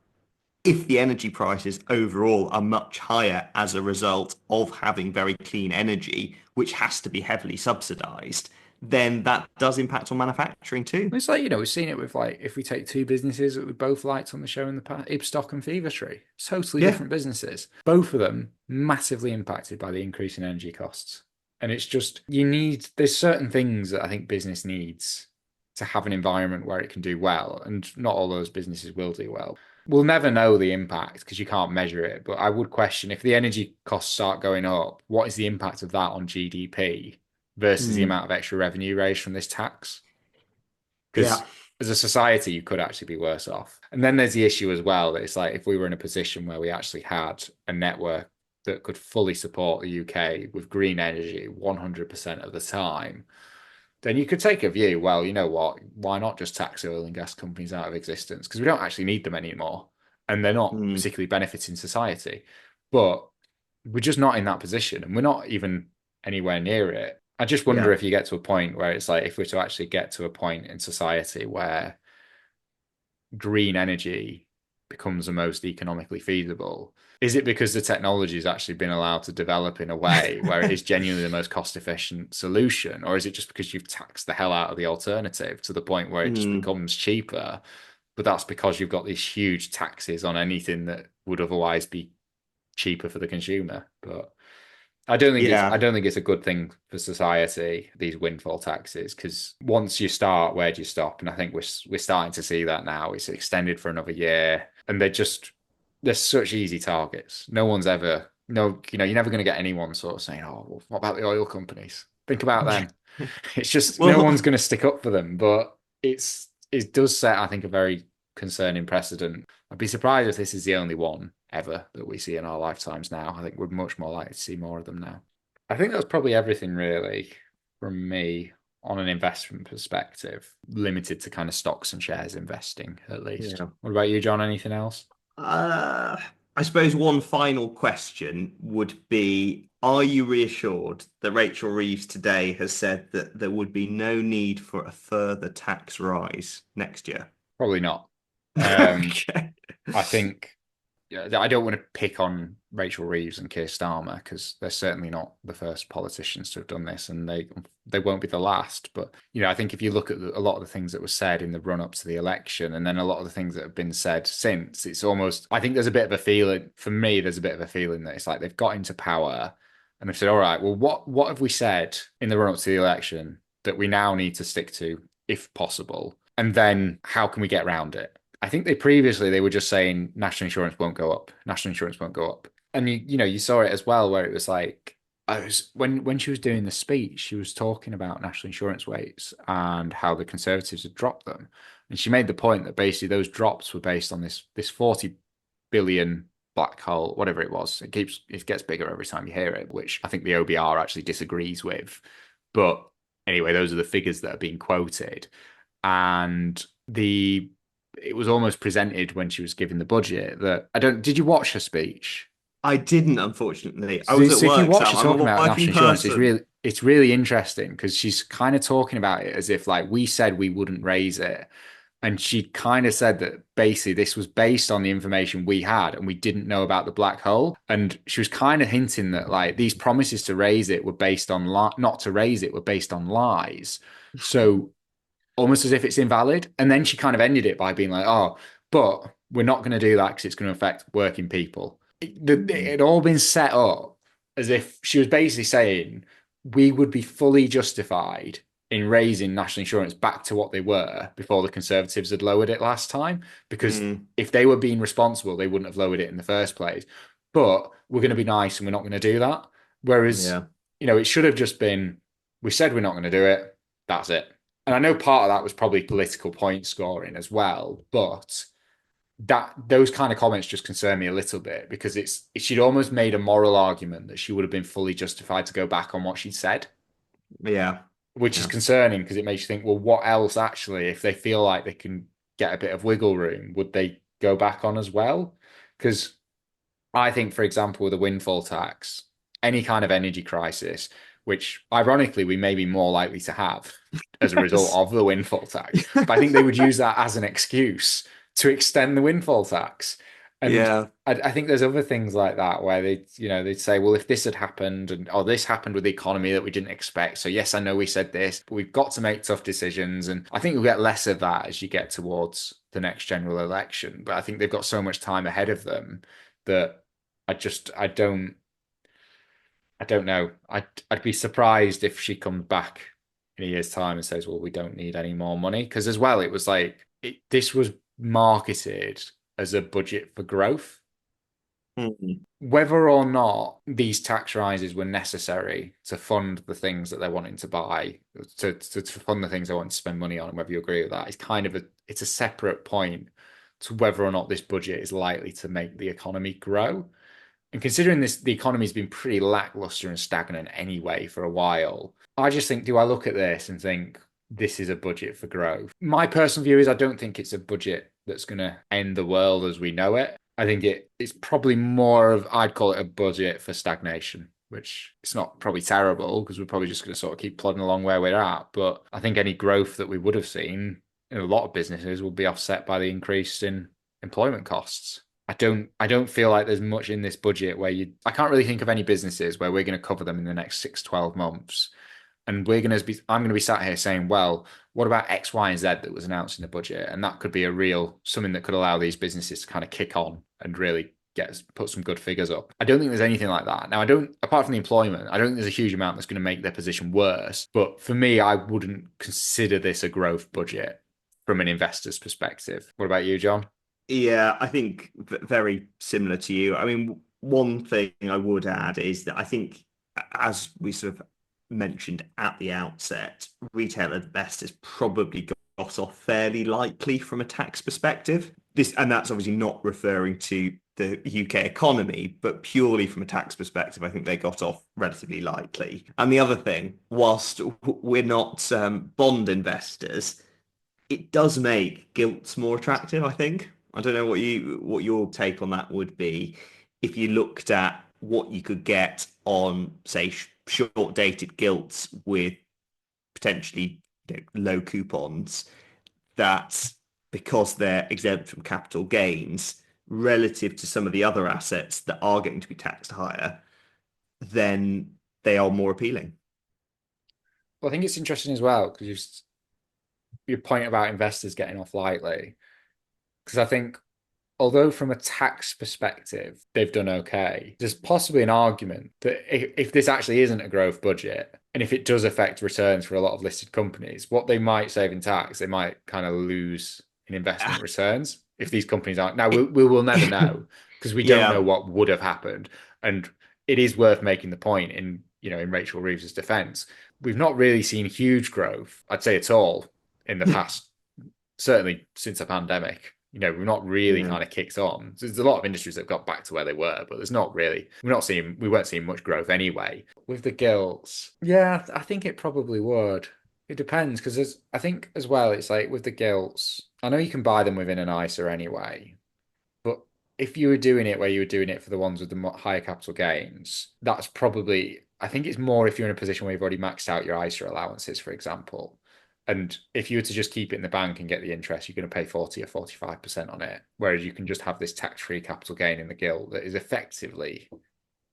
if the energy prices overall are much higher as a result of having very clean energy, which has to be heavily subsidized, then that does impact on manufacturing too. It's like, we've seen it with like, if we take two businesses that we both liked on the show in the past, Ibstock and Fevertree, totally Yeah. different businesses. Both of them massively impacted by the increase in energy costs. And it's just, there's certain things that I think business needs to have an environment where it can do well. And not all those businesses will do well. We'll never know the impact because you can't measure it. But I would question if the energy costs start going up, what is the impact of that on GDP versus the Hmm. amount of extra revenue raised from this tax? Yeah. Because as a society, you could actually be worse off. And then there's the issue as well that it's like if we were in a position where we actually had a network that could fully support the UK with green energy 100% of the time, then you could take a view, well, you know what? Why not just tax oil and gas companies out of existence? Because we don't actually need them anymore. And they're not Hmm. particularly benefiting society. But we're just not in that position. And we're not even anywhere near it. I just wonder Yeah. if you get to a point where it's like, if we're to actually get to a point in society where green energy becomes the most economically feasible, is it because the technology has actually been allowed to develop in a way where it is genuinely the most cost efficient solution? Or is it just because you've taxed the hell out of the alternative to the point where it just Mm, becomes cheaper? But that's because you've got these huge taxes on anything that would otherwise be cheaper for the consumer. But I yeah. don't think it's a good thing for society, these windfall taxes, because once you start, where do you stop? And I think we're starting to see that now. It's extended for another year, and they're such easy targets. No one's ever no, you're never going to get anyone sort of saying, "Oh, well, what about the oil companies? Think about them." It's just no Well, one's going to stick up for them, but it does set, I think, a very concerning precedent. I'd be surprised if this is the only one ever that we see in our lifetimes now. I think we're much more likely to see more of them now. I think that's probably everything really from me on an investment perspective, limited to kind of stocks and shares investing at least. yeah. What about you, John? Anything else? Uh, I suppose one final question would be, are you reassured that Rachel Reeves today has said that there would be no need for a further tax rise next year? Probably not. Um, Okay. I think I don't want to pick on Rachel Reeves and Keir Starmer because they're certainly not the first politicians to have done this, and they won't be the last. But I think if you look at a lot of the things that were said in the run up to the election, and then a lot of the things that have been said since, it's almost, I think there's a bit of a feeling for me. There's a bit of a feeling that it's like they've got into power and they've said, "All right, well, what have we said in the run up to the election that we now need to stick to, if possible, and then how can we get around it?" I think they were just saying national insurance won't go up. National insurance won't go up. And you saw it as well where it was like I was when she was doing the speech, she was talking about national insurance rates and how the Conservatives had dropped them. And she made the point that basically those drops were based on this 40 billion black hole, whatever it was. It gets bigger every time you hear it, which I think the OBR actually disagrees with. But anyway, those are the figures that are being quoted. And it was almost presented when she was giving the budget that I don't. Did you watch her speech? I didn't, unfortunately. I was So, at so if you work, watch Sam. her I'm talking a about working national insurance, person. it's really interesting because she's kind of talking about it as if like we said we wouldn't raise it. And she kind of said that basically this was based on the information we had and we didn't know about the black hole. And she was kind of hinting that like these promises to raise it were based on not to raise it were based on lies. So almost as if it's invalid. And then she kind of ended it by being like, "Oh, but we're not going to do that because it's going to affect working people." It Mm, had all been set up as if she was basically saying we would be fully justified in raising national insurance back to what they were before the Conservatives had lowered it last time. Because mm, if they were being responsible, they wouldn't have lowered it in the first place. But we're going to be nice and we're not going to do that. Whereas, yeah. it should have just been, we said we're not going to do it. That's it. And I know part of that was probably political point scoring as well, but that those kind of comments just concern me a little bit because she'd almost made a moral argument that she would have been fully justified to go back on what she'd said, Yeah. which is Yeah. concerning because it makes you think, well, what else actually, if they feel like they can get a bit of wiggle room, would they go back on as well? Because I think, for example, with a windfall tax, any kind of energy crisis, which ironically we may be more likely to have as a result Yes. of the windfall tax, but I think they would use that as an excuse to extend the windfall tax. And Yeah. I think there's other things like that where they'd say, well, if this had happened and or this happened with the economy that we didn't expect. So yes, I know we said this, but we've got to make tough decisions. And I think we'll get less of that as you get towards the next general election. But I think they've got so much time ahead of them that I don't know. I'd be surprised if she comes back in a year's time and says, "Well, we don't need any more money." Because as well, it was like this was marketed as a budget for growth. Mm, Whether or not these tax rises were necessary to fund the things that they're wanting to buy, to fund the things they want to spend money on, and whether you agree with that, is kind of it's a separate point to whether or not this budget is likely to make the economy grow. And considering the economy's been pretty lackluster and stagnant anyway for a while, I just think, do I look at this and think this is a budget for growth? My personal view is I don't think it's a budget that's going to end the world as we know it. I think it's probably more of, I'd call it a budget for stagnation. which it's not probably terrible because we're probably just going to sort of keep plodding along where we're at. But I think any growth that we would have seen in a lot of businesses will be offset by the increase in employment costs. I don't feel like there's much in this budget where I can't really think of any businesses where we're going to cover them in the next 6, 12 months. And I'm going to be sat here saying, well, what about X, Y, and Z that was announced in the budget? And that could be something that could allow these businesses to kind of kick on and really put some good figures up. I don't think there's anything like that. Now, apart from the employment, I don't think there's a huge amount that's going to make their position worse. But for me, I wouldn't consider this a growth budget from an investor's perspective. What about you, John? Yeah, I think very similar to you. I mean, one thing I would add is that I think, as we sort of mentioned at the outset, retail investors probably got off fairly lightly from a tax perspective. And that's obviously not referring to the UK economy, but purely from a tax perspective, I think they got off relatively lightly. And the other thing, whilst we're not bond investors, it does make gilts more attractive, I think. I don't know what your take on that would be if you looked at what you could get on, say, short dated gilts with potentially low coupons, that because they're exempt from capital gains relative to some of the other assets that are going to be taxed higher, then they are more appealing. Well, I think it's interesting as well because your point about investors getting off lightly, because I think although from a tax perspective they've done okay, there's possibly an argument that if this actually isn't a growth budget and if it does affect returns for a lot of listed companies, what they might save in tax, they might kind of lose in investment returns if these companies aren't. Now, we will never know because we don't know Yeah. what would have happened. And it is worth making the point in Rachel Reeves' defense. We've not really seen huge growth, I'd say at all, in the past, certainly since the pandemic. We've not really Yeah. kind of kicked on. So there's a lot of industries that have got back to where they were, but there's not really, we weren't seeing much growth anyway. With the gilts, yeah, I think it probably would. It depends because I think as well, it's like with the gilts, I know you can buy them within an ISA anyway, but if you were doing it where you were doing it for the ones with the higher capital gains, that's probably, I think it's more if you're in a position where you've already maxed out your ISA allowances, for example. And if you were to just keep it in the bank and get the interest, you're going to pay 40 or 45% on it. Whereas you can just have this tax-free capital gain in the gilt that is effectively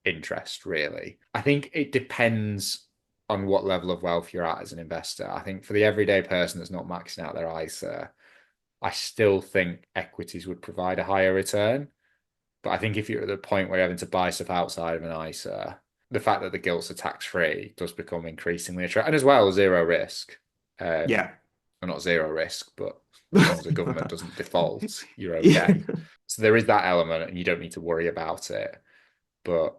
interest, really. I think it depends on what level of wealth you're at as an investor. I think for the everyday person that's not maxing out their ISA, I still think equities would provide a higher return. But I think if you're at the point where you're having to buy stuff outside of an ISA, the fact that the gilts are tax-free does become increasingly attractive. And as well, zero risk. Yeah. Well, not zero risk, but as long as the government doesn't default, you're Yeah. okay. So there is that element, and you don't need to worry about it. But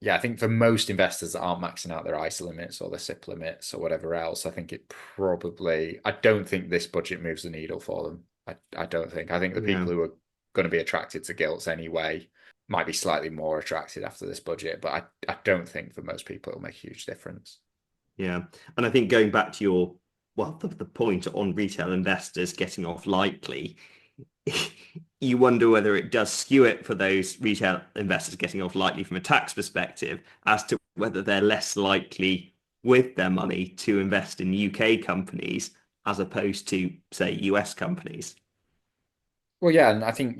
yeah, I think for most investors that aren't maxing out their ISA limits or their SIP limits or whatever else, I don't think this budget moves the needle for them. I don't think. I think the Yeah. people who are going to be attracted to gilts anyway might be slightly more attracted after this budget, but I don't think for most people it'll make a huge difference. Yeah. And I think going back to the point on retail investors getting off lightly, you wonder whether it does skew it for those retail investors getting off lightly from a tax perspective as to whether they're less likely with their money to invest in UK companies as opposed to, say, US companies. Well, yeah, and I think,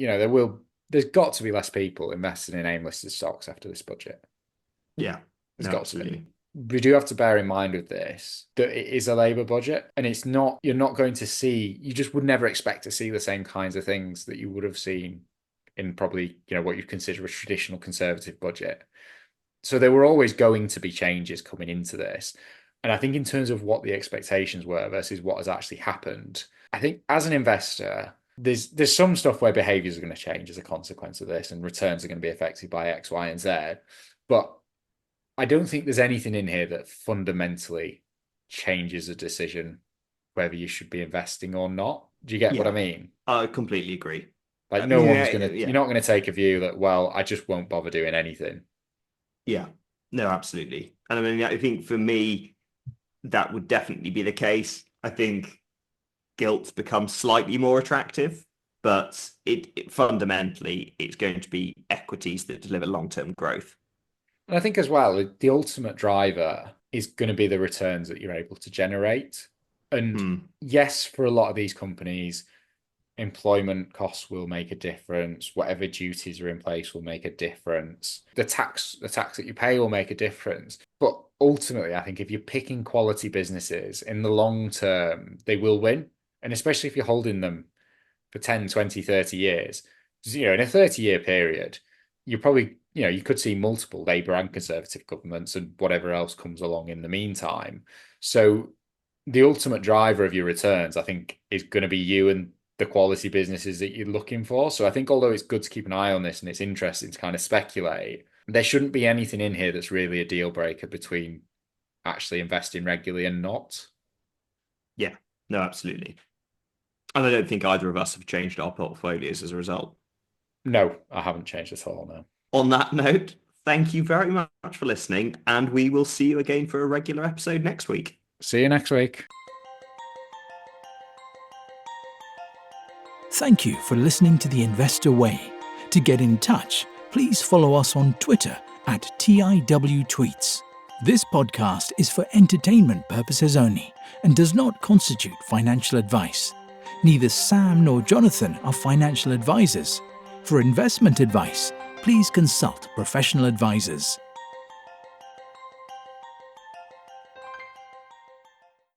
there's got to be less people investing in AIM-listed stocks after this budget. Yeah. There's No, got to absolutely. be. We do have to bear in mind with this that it is a Labour budget, and you're not going to see, you just would never expect to see the same kinds of things that you would have seen in probably, what you'd consider a traditional Conservative budget. So there were always going to be changes coming into this. And I think in terms of what the expectations were versus what has actually happened, I think as an investor, there's some stuff where behaviors are going to change as a consequence of this, and returns are going to be affected by X, Y, and Z. But I don't think there's anything in here that fundamentally changes a decision whether you should be investing or not. Do you get what I Yeah, mean? I completely agree. Like you're Yeah. not going to take a view that, well, I just won't bother doing anything. Yeah. No, absolutely. And I mean, I think for me, that would definitely be the case. I think gilts become slightly more attractive, but it fundamentally it's going to be equities that deliver long-term growth. And I think as well, the ultimate driver is going to be the returns that you're able to generate. And Hmm. yes, for a lot of these companies, employment costs will make a difference. Whatever duties are in place will make a difference. The tax that you pay will make a difference. But ultimately, I think if you're picking quality businesses in the long term, they will win. And especially if you're holding them for 10, 20, 30 years. In a 30-year period, you probably, you could see multiple Labour and Conservative governments and whatever else comes along in the meantime. So the ultimate driver of your returns, I think, is going to be you and the quality businesses that you're looking for. So I think although it's good to keep an eye on this and it's interesting to kind of speculate, there shouldn't be anything in here that's really a deal breaker between actually investing regularly and not. Yeah, no, absolutely. And I don't think either of us have changed our portfolios as a result. No, I haven't changed at all, no. On that note, thank you very much for listening, and we will see you again for a regular episode next week. See you next week. Thank you for listening to The Investor Way. To get in touch, please follow us on Twitter at TIW This podcast is for entertainment purposes only and does not constitute financial advice. Neither Sam nor Jonathan are financial advisors. For investment advice, please consult professional advisors.